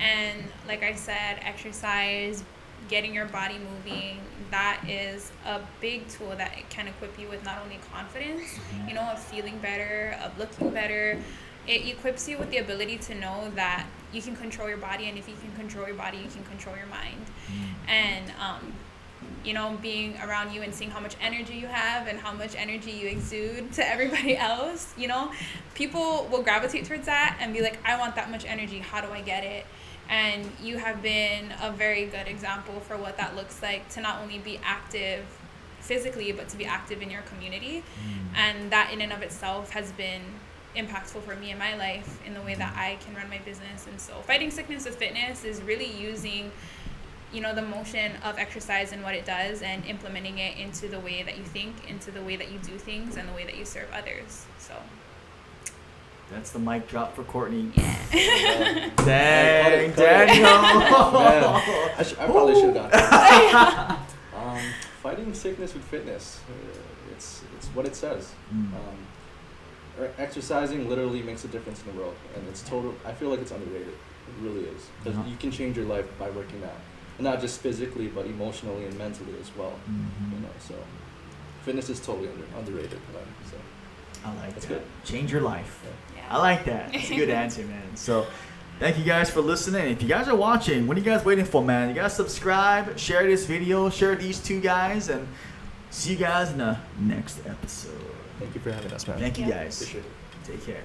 And like I said, exercise, getting your body moving, that is a big tool that can equip you with not only confidence, of feeling better, of looking better. It equips you with the ability to know that you can control your body, and if you can control your body, you can control your mind. And being around you and seeing how much energy you have and how much energy you exude to everybody else, people will gravitate towards that and be like, I want that much energy. How do I get it? And you have been a very good example for what that looks like, to not only be active physically, but to be active in your community. And that in and of itself has been impactful for me in my life in the way that I can run my business. And so fighting sickness with fitness is really using the motion of exercise and what it does, and implementing it into the way that you think, into the way that you do things, and the way that you serve others. So that's the mic drop for Courtney. Yeah. Dang, Daniel. I probably should have gone. Fighting sickness with fitness. It's what it says. Exercising literally makes a difference in the world, and it's total. I feel like it's underrated. It really is, because you can change your life by working out. and not just physically, but emotionally and mentally as well. Mhm. You know, so fitness is totally underrated. So I like That's that. good. Change your life. Yeah. I like that. That's a good answer, man. So, thank you guys for listening. If you guys are watching, what are you guys waiting for, man? You guys subscribe, share this video, share these two guys, and see you guys in the next episode. thank you for having us, man. Thank you Yeah. guys. Appreciate it. Take care.